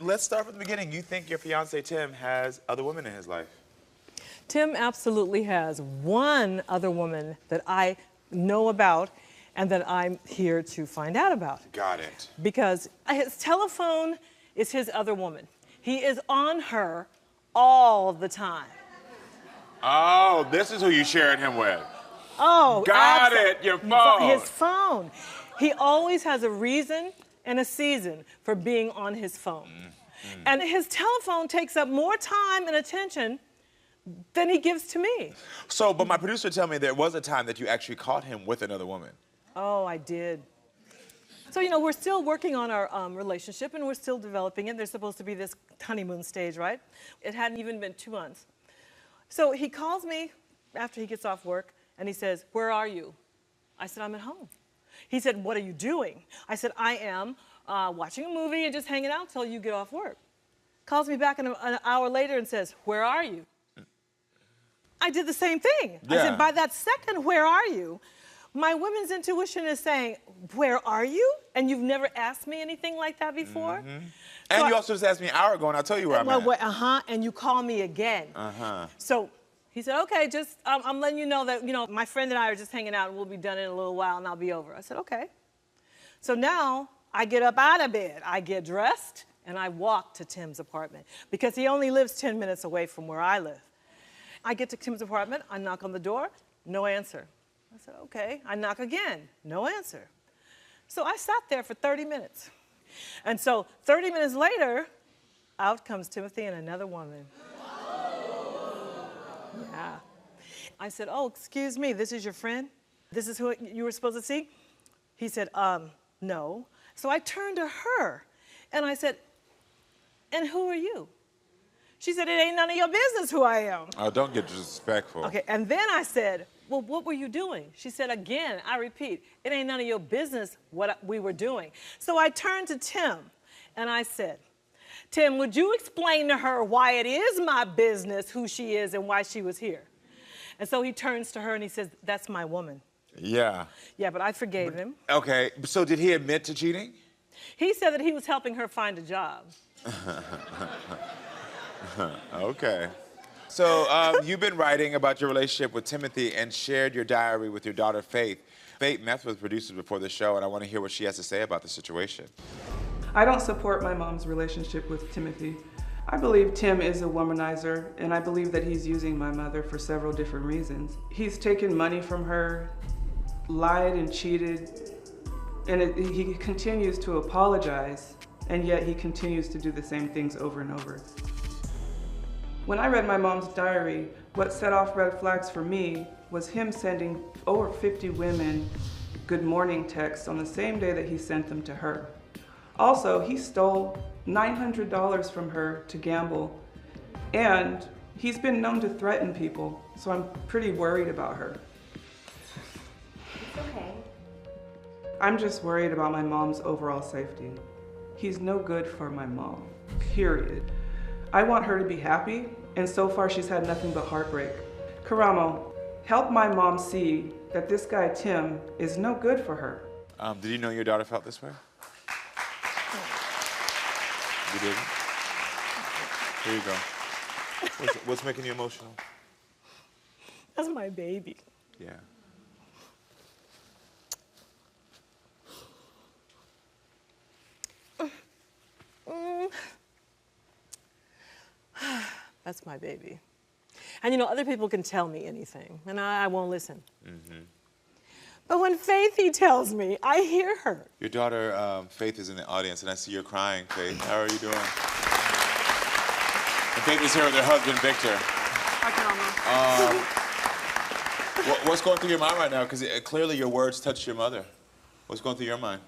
let's start from the beginning. You think your fiancé, Tim, has other women in his life? Tim absolutely has one other woman that I know about and that I'm here to find out about. Got it. Because his telephone is his other woman. He is on her all the time. Oh, this is who you shared him with. Oh, got it, your phone. His phone. He always has a reason and a season for being on his phone. And his telephone takes up more time and attention than he gives to me. So, but my producer told me there was a time that you actually caught him with another woman. Oh, I did. So, you know, we're still working on our relationship and we're still developing it. There's supposed to be this honeymoon stage, right? It hadn't even been 2 months. So he calls me after he gets off work and he says, "Where are you?" I said, "I'm at home." He said, "What are you doing?" I said, "I am watching a movie and just hanging out till you get off work." Calls me back an hour later and says, "Where are you?" I did the same thing. Yeah. I said, by that second, "Where are you?" my women's intuition is saying, "Where are you?" And you've never asked me anything like that before. And you also just asked me an hour ago, and I'll tell you where I'm at. And you call me again. So he said, "Okay, just I'm letting you know that, you know, my friend and I are just hanging out and we'll be done in a little while and I'll be over." I said, "Okay." So now I get up out of bed, I get dressed, and I walk to Tim's apartment because he only lives 10 minutes away from where I live. I get to Tim's apartment, I knock on the door, no answer. I said, "Okay." I knock again, no answer. So I sat there for 30 minutes. And so 30 minutes later, out comes Timothy and another woman. Yeah. I said, "Oh, excuse me, this is your friend? This is who you were supposed to see?" He said, "No." So I turned to her and I said, "And who are you?" She said, "It ain't none of your business who I am." Oh, don't get disrespectful. Okay, and then I said, "Well, what were you doing?" She said, again, I repeat, "It ain't none of your business what we were doing." So I turned to Tim and I said, "Tim, would you explain to her why it is my business who she is and why she was here?" And so he turns to her and he says, "That's my woman." Yeah. Yeah, but I forgave him. Okay, so did he admit to cheating? He said that he was helping her find a job. Okay. So you've been writing about your relationship with Timothy and shared your diary with your daughter, Faith. Faith met with producers before the show, and I want to hear what she has to say about the situation. I don't support my mom's relationship with Timothy. I believe Tim is a womanizer, and I believe that he's using my mother for several different reasons. He's taken money from her, lied and cheated, and he continues to apologize, and yet he continues to do the same things over and over. When I read my mom's diary, what set off red flags for me was him sending over 50 women good morning texts on the same day that he sent them to her. Also, he stole $900 from her to gamble, and he's been known to threaten people, so I'm pretty worried about her. It's okay. I'm just worried about my mom's overall safety. He's no good for my mom, period. I want her to be happy, and so far she's had nothing but heartbreak. Karamo, help my mom see that this guy, Tim, is no good for her. Did you know your daughter felt this way? You didn't? Here you go. What's making you emotional? That's my baby. Yeah. That's my baby. And you know, other people can tell me anything, and I won't listen. But when Faithy tells me, I hear her. Your daughter, Faith, is in the audience, and I see you're crying, Faith. How are you doing? And Faith is here with her husband, Victor. Hi, Karamo. What's going through your mind right now? Because clearly your words touched your mother. What's going through your mind?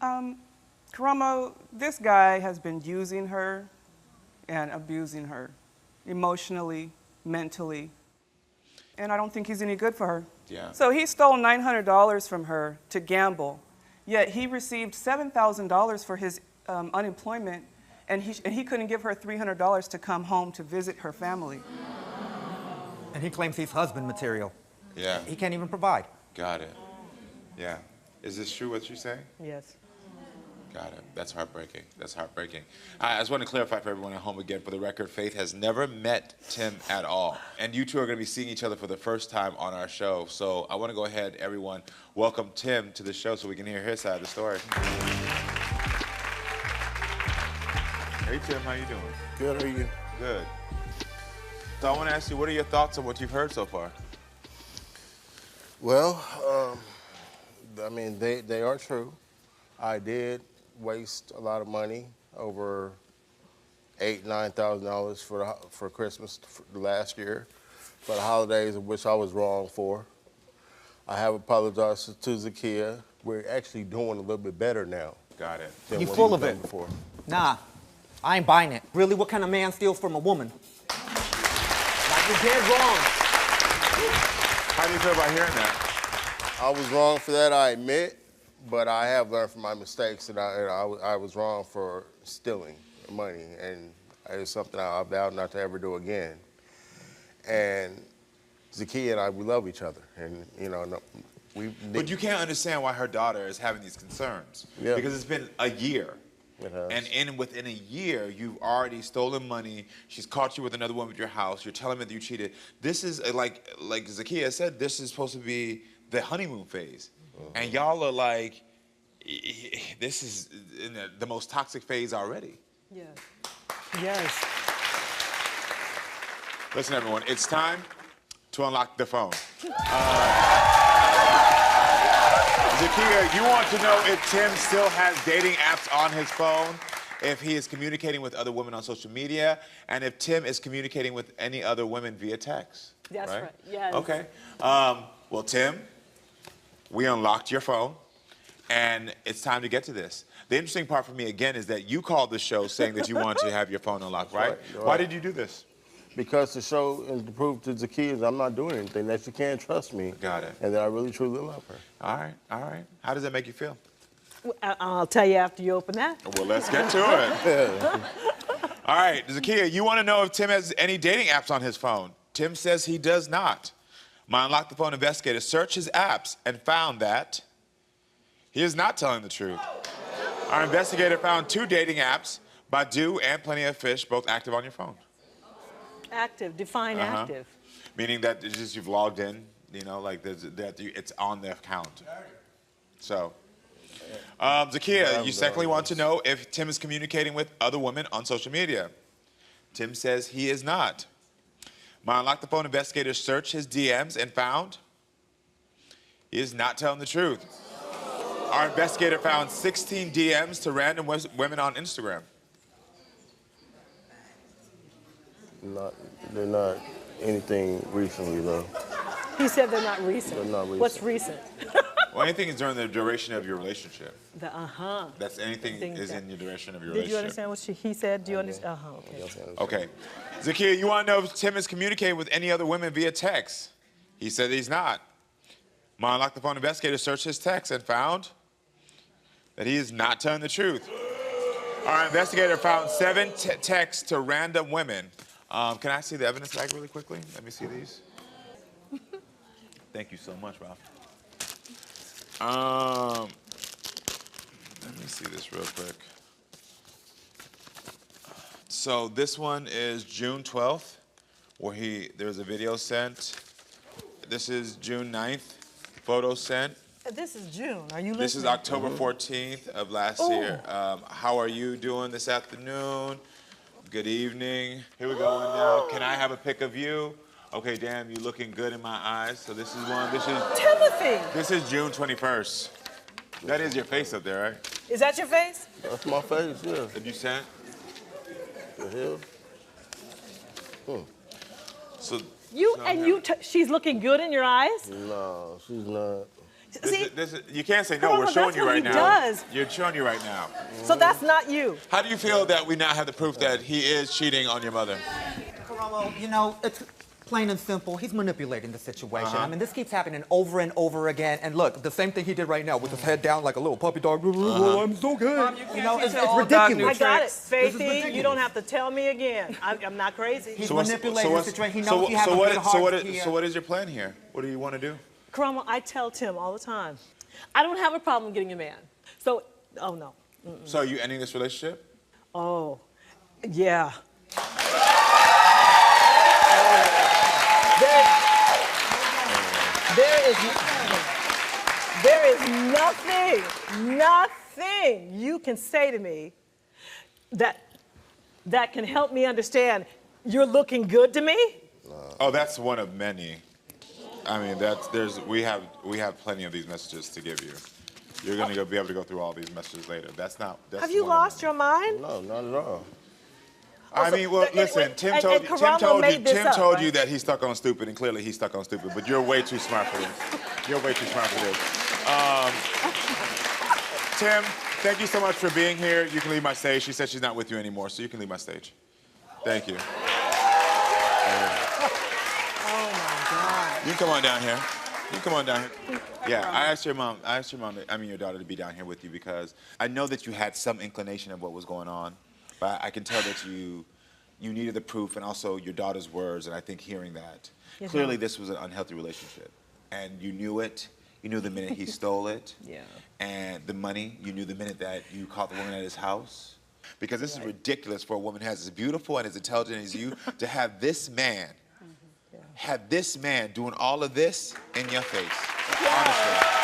Karamo, this guy has been using her and abusing her emotionally, mentally, and I don't think he's any good for her. Yeah. So he stole $900 from her to gamble, yet he received $7,000 for his unemployment, and he couldn't give her $300 to come home to visit her family. And he claims he's husband material. Yeah. He can't even provide. Got it. Yeah. Is this true what you say? Yes. Got it. That's heartbreaking. That's heartbreaking. I just want to clarify for everyone at home again, for the record, Faith has never met Tim at all. And you two are going to be seeing each other for the first time on our show. So I want to go ahead, everyone, welcome Tim to the show so we can hear his side of the story. Hey, Tim, how you doing? Good, how are you? Good. So I want to ask you, what are your thoughts on what you've heard so far? Well, I mean, they are true. I did waste a lot of money, over $8,000–9,000 for Christmas last year, for the holidays, which I was wrong for. I have apologized to Zakiyah. We're actually doing a little bit better now. Got it. You full of it. Before. Nah, I ain't buying it. Really, what kind of man steals from a woman? Like, you're dead wrong. How do you feel about hearing that? I was wrong for that, I admit, but I have learned from my mistakes that I was wrong for stealing money, and it's something I vowed not to ever do again. And Zakiyah and I, we love each other, and you know, But you can't understand why her daughter is having these concerns. Yeah. Because it's been a year. It has. And within a year, you've already stolen money. She's caught you with another woman at your house. You're telling me that you cheated. This is, like Zakiyah said, this is supposed to be the honeymoon phase. And y'all are like, this is in the most toxic phase already. Yes. Yes. Listen, everyone, it's time to unlock the phone. Zakiyah, you want to know if Tim still has dating apps on his phone, if he is communicating with other women on social media, and if Tim is communicating with any other women via text. That's right. Yes. Okay. Well, Tim, we unlocked your phone, and it's time to get to this. The interesting part for me, again, is that you called the show saying that you want to have your phone unlocked, right? Right. Why did you do this? Because to show and to prove to Zakiyah I'm not doing anything, that she can't trust me. Got it. And that I really truly love her. All right, all right. How does that make you feel? I'll tell you after you open that. Well, let's get to it. All right, Zakiyah, you want to know if Tim has any dating apps on his phone. Tim says he does not. My Unlock the Phone investigator searched his apps and found that he is not telling the truth. Our investigator found 2 dating apps, Badoo and Plenty of Fish, both active on your phone. Active. Define active. Meaning that it's just you've logged in, you know, like it's on the account. So, Zakiyah, you secondly want to know if Tim is communicating with other women on social media. Tim says he is not. My Unlock the Phone investigator searched his DMs and found he is not telling the truth. Our investigator found 16 DMs to random women on Instagram. They're not anything recently, though. He said they're not recent. They're not recent. What's recent? Well, anything is during the duration of your relationship. The That's anything is in the duration of your Did you relationship. understand what he said? Do you understand? Okay. Okay. Zakiyah, you want to know if Tim is communicating with any other women via text? He said he's not. My Unlock the Phone investigator searched his text and found that he is not telling the truth. Our investigator found 7 texts to random women. Can I see the evidence bag really quickly? Let me see these. Thank you so much, Ralph. Let me see this real quick. So this one is June 12th, where there's a video sent. This is June 9th, photo sent. This is June. Are you listening? This is October 14th of last year. How are you doing this afternoon? Good evening. Here we go now. Can I have a pic of you? Okay, damn, you're looking good in my eyes. So this is one. This is Timothy. This is June 21st. That is your face up there, right? Is that your face? That's my face, yeah. Did you send? The hell? So she's looking good in your eyes? No, she's not. See? You can't say no. Karamo, We're showing that's you what right he now. does. You're showing you right now. So that's not you. How do you feel that we now have the proof that he is cheating on your mother? Karamo, you know, it's plain and simple. He's manipulating the situation. I mean, this keeps happening over and over again. And look, the same thing he did right now with his head down like a little puppy dog. Well, I'm so good. Mom, you know, it's all dog new ridiculous. I got it. tricks. Faithy, you don't have to tell me again. I'm not crazy. He's manipulating the situation. He knows you have a good heart. So what is your plan here? What do you want to do? Karamo, I tell Tim all the time, I don't have a problem getting a man. So, oh no. So are you ending this relationship? Oh, yeah. There is nothing you can say to me that can help me understand you're looking good to me. Oh, that's one of many. I mean, we have plenty of these messages to give you. You're gonna be able to go through all these messages later. That's Have you lost your mind? No, not at all. I mean, well, listen. Tim told you that he's stuck on stupid, and clearly he's stuck on stupid. But you're way too smart for this. You're way too smart for this. Tim, thank you so much for being here. You can leave my stage. She said she's not with you anymore, so you can leave my stage. Thank you. Oh my God. You can come on down here. You come on down here. Yeah, I asked your daughter to be down here with you because I know that you had some inclination of what was going on, but I can tell that you needed the proof and also your daughter's words, and I think hearing that, clearly this was an unhealthy relationship, and you knew it. You knew the minute he stole it. Yeah. And the money, you knew the minute that you caught the woman at his house. Because this is ridiculous for a woman as beautiful and as intelligent as you to have this man doing all of this in your face. Honestly.